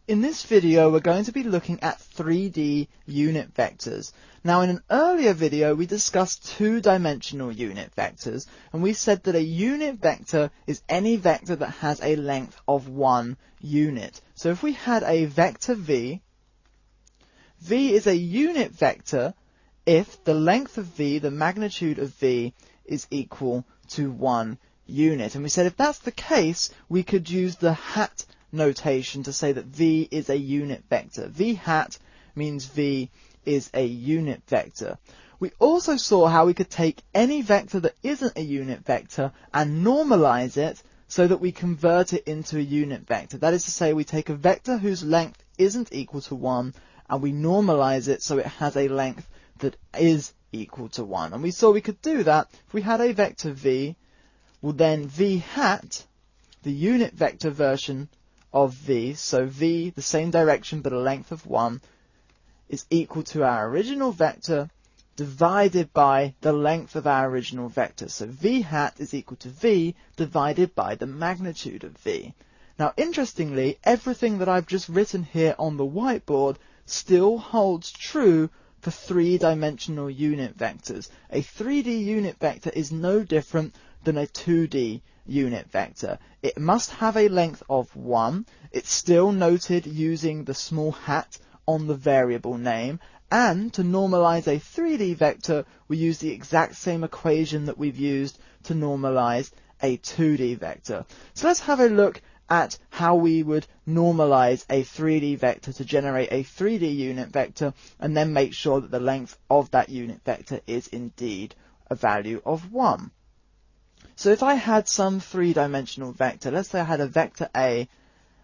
In this video, we're going to be looking at 3D unit vectors. Now, in an earlier video, we discussed two-dimensional unit vectors, and we said that a unit vector is any vector that has a length of 1 unit. So if we had a vector v, v is a unit vector if the length of v, the magnitude of v, is equal to 1 unit. And we said if that's the case, we could use the hat notation to say that v is a unit vector. V hat means v is a unit vector. We also saw how we could take any vector that isn't a unit vector and normalize it so that we convert it into a unit vector. That is to say, we take a vector whose length isn't equal to 1 and we normalize it so it has a length that is equal to 1. And we saw we could do that if we had a vector v. Well, then v hat, the unit vector version of v, so v, the same direction but a length of 1, is equal to our original vector divided by the length of our original vector. So v hat is equal to v divided by the magnitude of v. Now, interestingly, everything that I've just written here on the whiteboard still holds true for three-dimensional unit vectors. A 3D unit vector is no different than a 2D unit vector. It must have a length of 1. It's still noted using the small hat on the variable name. And to normalize a 3D vector, we use the exact same equation that we've used to normalize a 2D vector. So let's have a look at how we would normalize a 3D vector to generate a 3D unit vector and then make sure that the length of that unit vector is indeed a value of 1. So if I had some three-dimensional vector, let's say I had a vector A,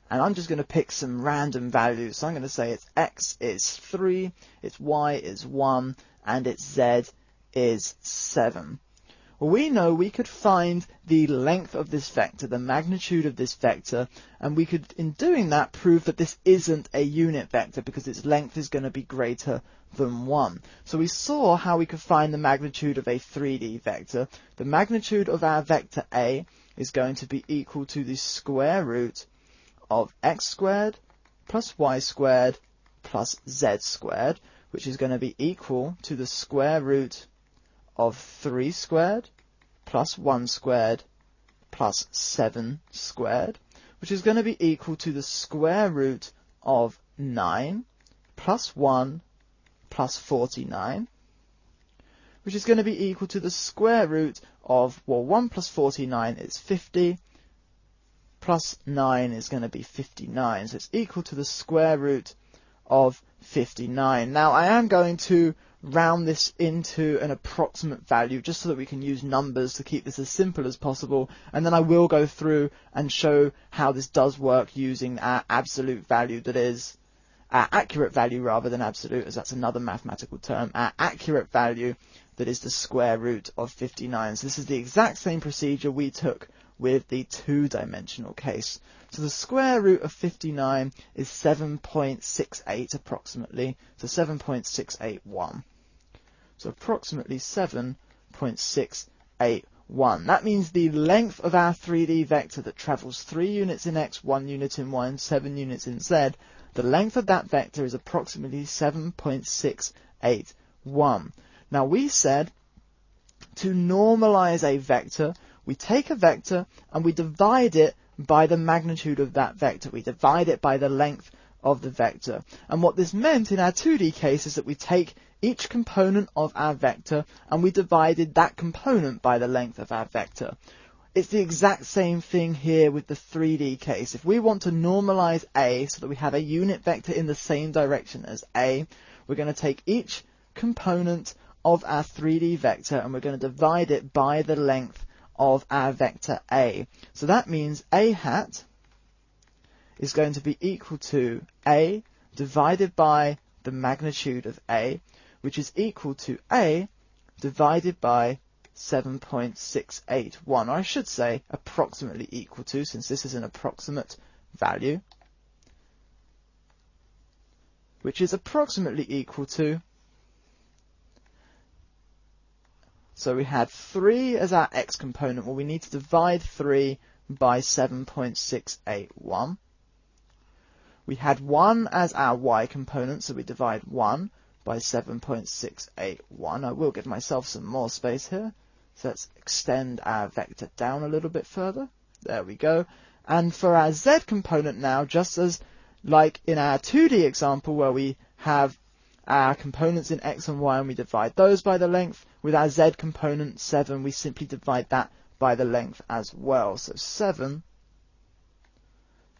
and I'm just going to pick some random values. So I'm going to say its x is 3, its y is 1, and its z is 7. Well, we know we could find the length of this vector, the magnitude of this vector, and we could, in doing that, prove that this isn't a unit vector because its length is going to be greater than 1. So we saw how we could find the magnitude of a 3D vector. The magnitude of our vector A is going to be equal to the square root of x squared plus y squared plus z squared, which is going to be equal to the square root of 3 squared plus 1 squared plus 7 squared, which is going to be equal to the square root of 9 plus 1 plus 49, which is going to be equal to the square root of, well, 1 plus 49 is 50, plus 9 is going to be 59, so it's equal to the square root of 59. Now, I am going to round this into an approximate value just so that we can use numbers to keep this as simple as possible, and then I will go through and show how this does work using our absolute value, that is our accurate value rather than absolute, as that's another mathematical term, our accurate value that is the square root of 59. So this is the exact same procedure we took with the two-dimensional case. So the square root of 59 is 7.68 approximately, so 7.681. So approximately 7.681. That means the length of our 3D vector that travels 3 units in x, 1 unit in y, and 7 units in z, the length of that vector is approximately 7.681. Now we said to normalize a vector, we take a vector and we divide it by the magnitude of that vector. We divide it by the length of the vector. And what this meant in our 2D case is that we take each component of our vector and we divided that component by the length of our vector. It's the exact same thing here with the 3D case. If we want to normalize A so that we have a unit vector in the same direction as A, we're going to take each component of our 3D vector and we're going to divide it by the length of our vector A. So that means A hat is going to be equal to A divided by the magnitude of A, which is equal to A divided by 7.681, or I should say approximately equal to, since this is an approximate value, which is approximately equal to, so we had 3 as our x component. Well, we need to divide 3 by 7.681, we had 1 as our y component, so we divide 1 by 7.681. I will give myself some more space here. So let's extend our vector down a little bit further. There we go. And for our z component now, just as like in our 2D example where we have our components in x and y and we divide those by the length, with our z component 7, we simply divide that by the length as well. So 7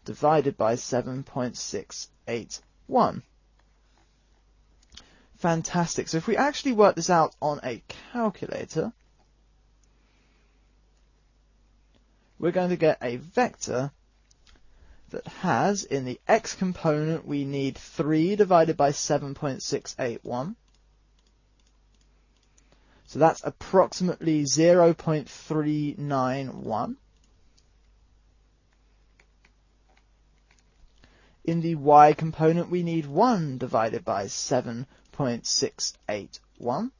divided by 7.681. Fantastic. So if we actually work this out on a calculator, we're going to get a vector that has, in the x component, we need 3 divided by 7.681. So that's approximately 0.391. In the y component, we need 1 divided by 7.681.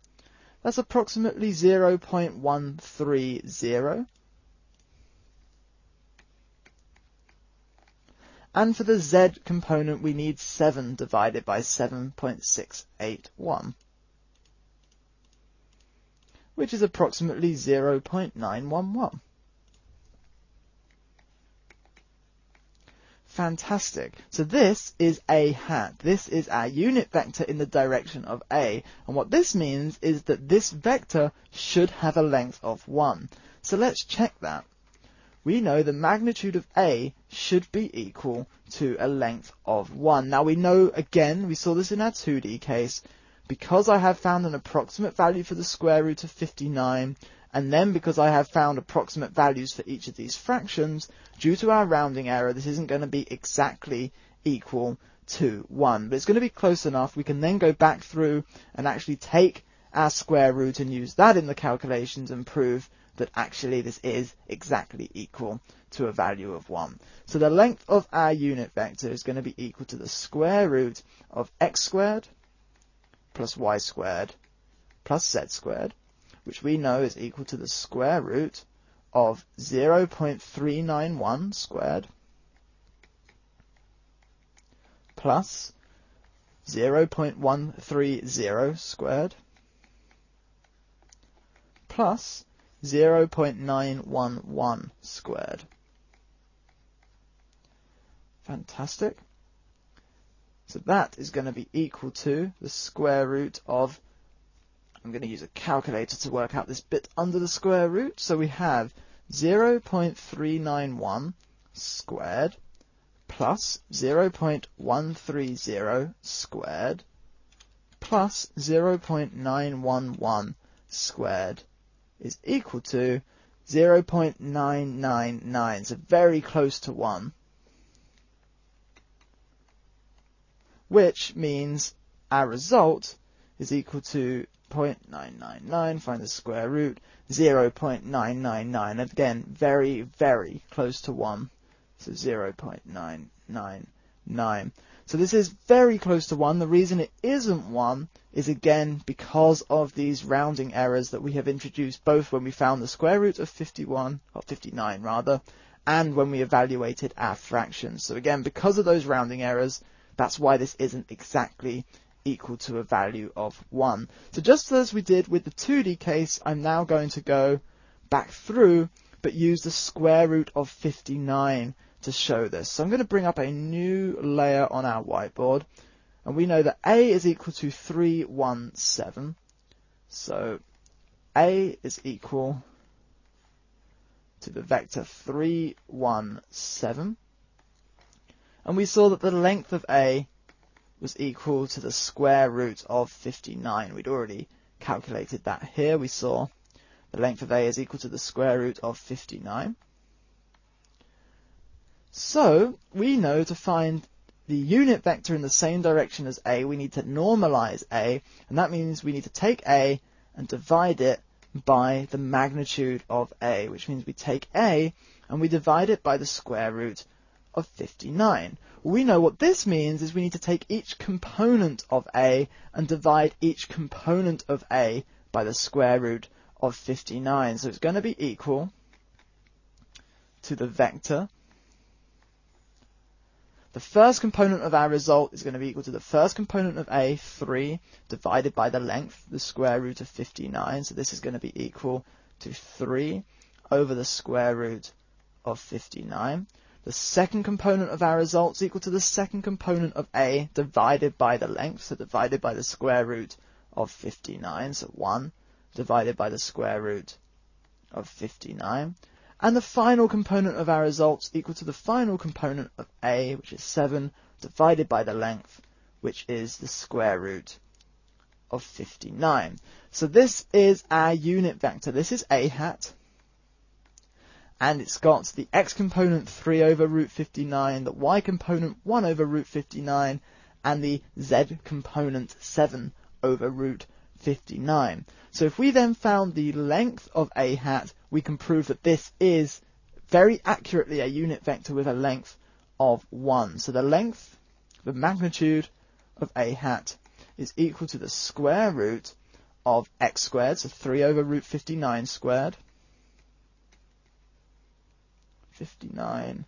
That's approximately 0.130. And for the z component, we need 7 divided by 7.681, which is approximately 0.911. Fantastic. So this is a hat. This is our unit vector in the direction of A. And what this means is that this vector should have a length of 1. So let's check that. We know the magnitude of A should be equal to a length of 1. Now we know, again, we saw this in our 2D case, because I have found an approximate value for the square root of 59, and then because I have found approximate values for each of these fractions, due to our rounding error, this isn't going to be exactly equal to 1. But it's going to be close enough. We can then go back through and actually take our square root and use that in the calculations and prove that actually this is exactly equal to a value of 1. So the length of our unit vector is going to be equal to the square root of x squared plus y squared plus z squared, which we know is equal to the square root of 0.391 squared plus 0.130 squared plus 0.911 squared. Fantastic. So that is going to be equal to the square root of, I'm going to use a calculator to work out this bit under the square root. So we have 0.391 squared plus 0.130 squared plus 0.911 squared is equal to 0.999, so very close to 1, which means our result is equal to 0.999, find the square root, 0.999, again, very, very close to 1, so 0.999. So this is very close to 1. The reason it isn't 1 is, again, because of these rounding errors that we have introduced both when we found the square root of 59 rather, and when we evaluated our fractions. So again, because of those rounding errors, that's why this isn't exactly equal to a value of 1. So just as we did with the 2D case, I'm now going to go back through, but use the square root of 59 to show this. So I'm going to bring up a new layer on our whiteboard, and we know that A is equal to 317. So A is equal to the vector 317. And we saw that the length of A was equal to the square root of 59. We'd already calculated that here. We saw the length of A is equal to the square root of 59. So we know to find the unit vector in the same direction as A, we need to normalize A, and that means we need to take A and divide it by the magnitude of A, which means we take A and we divide it by the square root of 59. We know what this means is we need to take each component of A and divide each component of A by the square root of 59. So it's going to be equal to the vector the first component of our result is going to be equal to the first component of A, 3, divided by the length, the square root of 59. So this is going to be equal to 3 over the square root of 59. The second component of our result is equal to the second component of A divided by the length, so divided by the square root of 59, so 1 divided by the square root of 59. And the final component of our results equal to the final component of A, which is 7, divided by the length, which is the square root of 59. So this is our unit vector. This is A hat. And it's got the x component 3 over root 59, the y component 1 over root 59, and the z component 7 over root 59. So if we then found the length of A hat, we can prove that this is very accurately a unit vector with a length of 1. So the length, the magnitude of A hat is equal to the square root of x squared, so 3 over root 59 squared, 59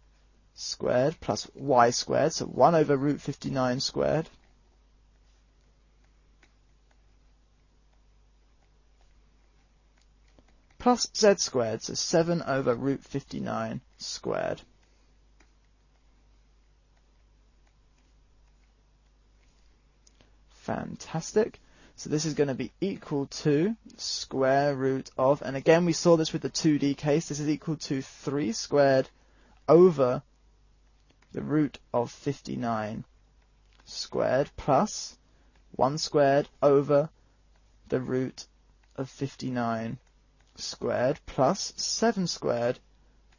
squared, plus y squared, so 1 over root 59 squared, plus z squared, so 7 over root 59 squared. Fantastic. So this is going to be equal to square root of, and again we saw this with the 2D case, this is equal to 3 squared over the root of 59 squared plus 1 squared over the root of 59 squared plus 7 squared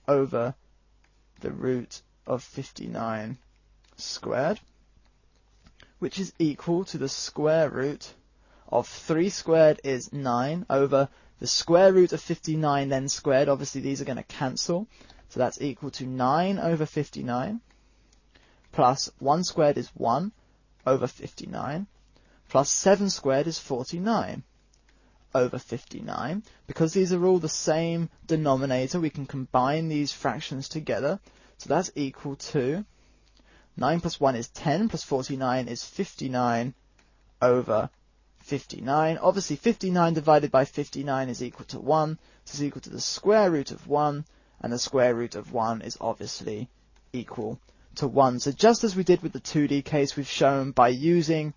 over the root of 59 squared, which is equal to the square root of 3 squared is 9 over the square root of 59 then squared. Obviously these are going to cancel, so that's equal to 9 over 59 plus 1 squared is 1 over 59 plus 7 squared is 49 over 59. Because these are all the same denominator, we can combine these fractions together. So that's equal to 9 plus 1 is 10 plus 49 is 59 over 59. Obviously 59 divided by 59 is equal to 1. This is equal to the square root of 1, and the square root of 1 is obviously equal to 1. So just as we did with the 2D case, we've shown by using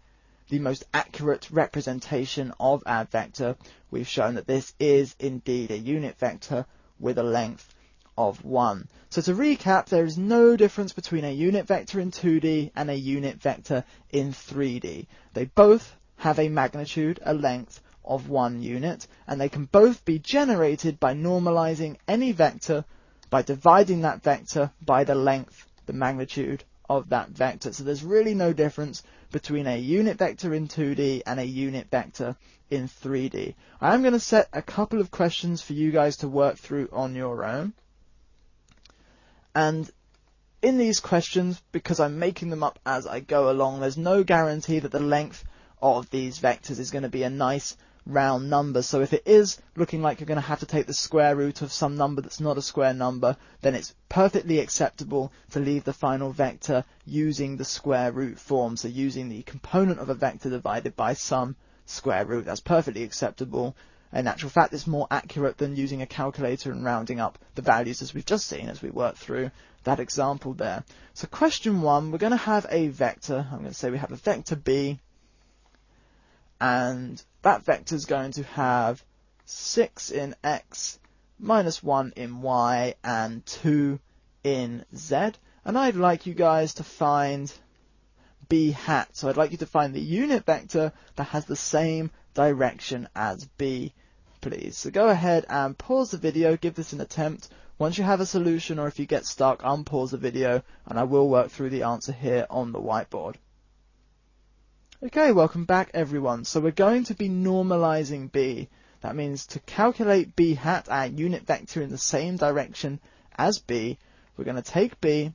the most accurate representation of our vector, we've shown that this is indeed a unit vector with a length of 1. So to recap, there is no difference between a unit vector in 2D and a unit vector in 3D. They both have a magnitude, a length of 1 unit, and they can both be generated by normalizing any vector by dividing that vector by the length, the magnitude of that vector. So there's really no difference between a unit vector in 2D and a unit vector in 3D. I'm going to set a couple of questions for you guys to work through on your own. And in these questions, because I'm making them up as I go along, there's no guarantee that the length of these vectors is going to be a nice round number. So if it is looking like you're going to have to take the square root of some number that's not a square number, then it's perfectly acceptable to leave the final vector using the square root form, so using the component of a vector divided by some square root. That's perfectly acceptable. In actual fact, it's more accurate than using a calculator and rounding up the values, as we've just seen as we work through that example there. So question 1, we're going to have a vector. I'm going to say we have a vector b, and that vector is going to have 6 in x, minus 1 in y, and 2 in z. And I'd like you guys to find b hat. So I'd like you to find the unit vector that has the same direction as b, please. So go ahead and pause the video, give this an attempt. Once you have a solution, or if you get stuck, unpause the video and I will work through the answer here on the whiteboard. Okay, welcome back everyone. So we're going to be normalizing b. That means to calculate b hat, our unit vector in the same direction as b, we're going to take b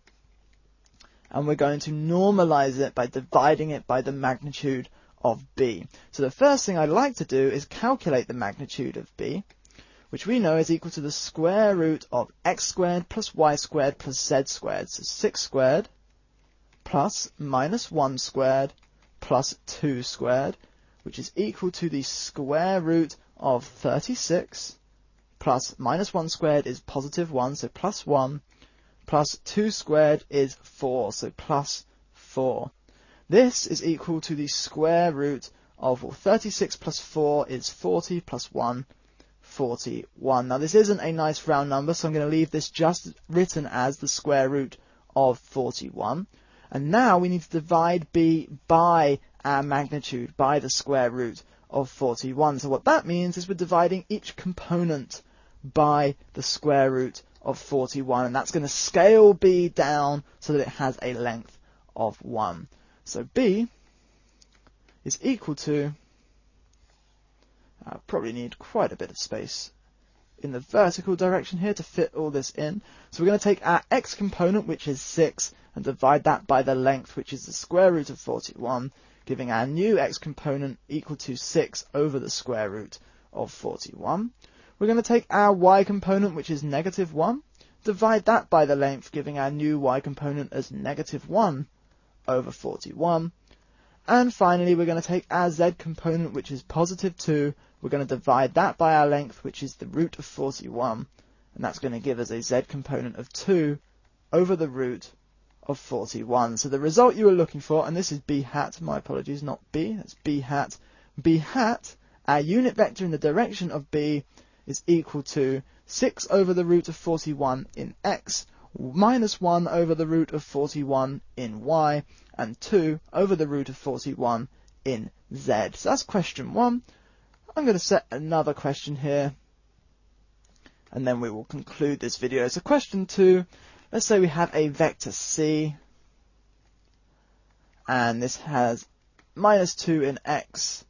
and we're going to normalize it by dividing it by the magnitude of b. So the first thing I'd like to do is calculate the magnitude of b, which we know is equal to the square root of x squared plus y squared plus z squared. So 6 squared plus minus 1 squared plus 2 squared, which is equal to the square root of 36, plus minus 1 squared is positive 1, so plus 1, plus 2 squared is 4, so plus 4. This is equal to the square root of, well, 36 plus 4 is 40, plus 1, 41. Now this isn't a nice round number, so I'm going to leave this just written as the square root of 41. And now we need to divide b by our magnitude, by the square root of 41. So what that means is we're dividing each component by the square root of 41, and that's going to scale b down so that it has a length of 1. So b is equal to, I'll probably need quite a bit of space in the vertical direction here to fit all this in. So we're going to take our x component, which is 6, and divide that by the length, which is the square root of 41, giving our new x component equal to 6 over the square root of 41. We're going to take our y component, which is negative 1, divide that by the length, giving our new y component as negative 1 over 41. And finally, we're going to take our z component, which is positive 2. We're going to divide that by our length, which is the root of 41. And that's going to give us a z component of 2 over the root of 41. So the result you were looking for, and this is b hat, my apologies, not b, that's b hat. B hat, our unit vector in the direction of b, is equal to 6 over the root of 41 in x, minus 1 over the root of 41 in y, and 2 over the root of 41 in z. So that's question 1. I'm going to set another question here, and then we will conclude this video. So question 2, let's say we have a vector c, and this has minus 2 in x,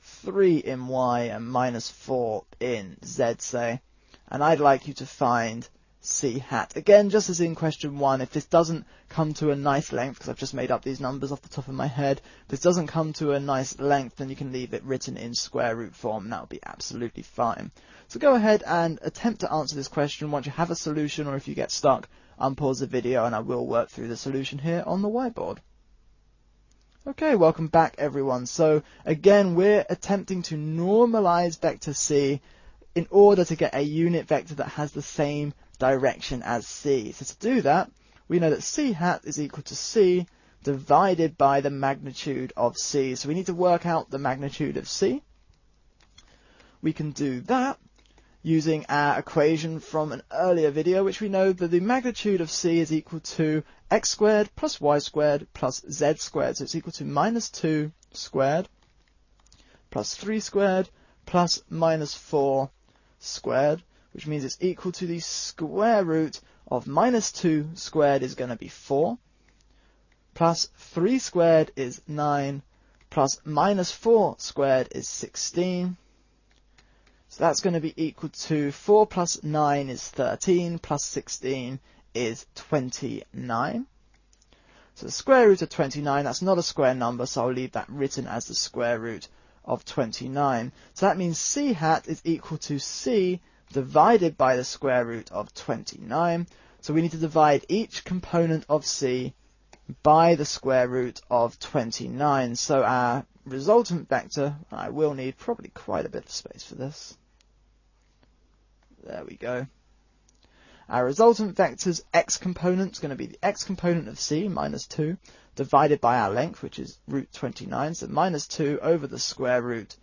3 in y, and minus 4 in z, say. And I'd like you to find c hat. Again, just as in question 1, if this doesn't come to a nice length, because I've just made up these numbers off the top of my head, if this doesn't come to a nice length, then you can leave it written in square root form, and that'll be absolutely fine. So go ahead and attempt to answer this question. Once you have a solution, or if you get stuck, unpause the video and I will work through the solution here on the whiteboard. Okay, welcome back everyone. So again, we're attempting to normalize vector c in order to get a unit vector that has the same direction as c. So to do that, we know that c hat is equal to c divided by the magnitude of c. So we need to work out the magnitude of c. We can do that using our equation from an earlier video, which we know that the magnitude of c is equal to x squared plus y squared plus z squared. So it's equal to minus 2 squared plus 3 squared plus minus 4 squared, which means it's equal to the square root of minus 2 squared is going to be 4, plus 3 squared is 9, plus minus 4 squared is 16. So that's going to be equal to 4 plus 9 is 13, plus 16 is 29. So the square root of 29, that's not a square number, so I'll leave that written as the square root of 29. So that means c hat is equal to c divided by the square root of 29. So we need to divide each component of c by the square root of 29. So our resultant vector, I will need probably quite a bit of space for this. There we go. Our resultant vector's x component is going to be the x component of c, minus 2, divided by our length, which is root 29, so minus 2 over the square root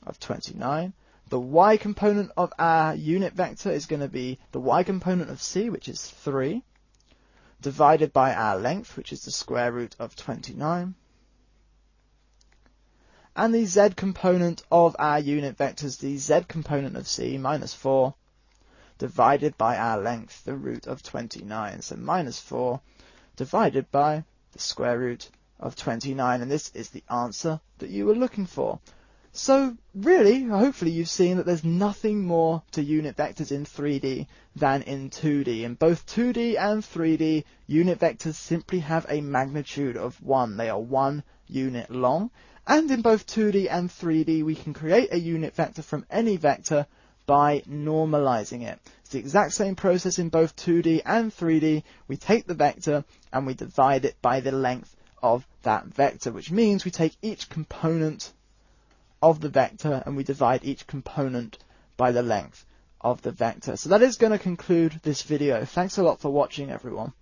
of 29. The y component of our unit vector is going to be the y component of c, which is 3, divided by our length, which is the square root of 29. And the z component of our unit vectors, the z component of c, minus 4, divided by our length, the root of 29. So minus 4 divided by the square root of 29. And this is the answer that you were looking for. So really, hopefully you've seen that there's nothing more to unit vectors in 3D than in 2D. In both 2D and 3D, unit vectors simply have a magnitude of 1. They are 1 unit long. And in both 2D and 3D, we can create a unit vector from any vector by normalizing it. It's the exact same process in both 2D and 3D. We take the vector and we divide it by the length of that vector, which means we take each component of the vector and we divide each component by the length of the vector. So that is going to conclude this video. Thanks a lot for watching, everyone.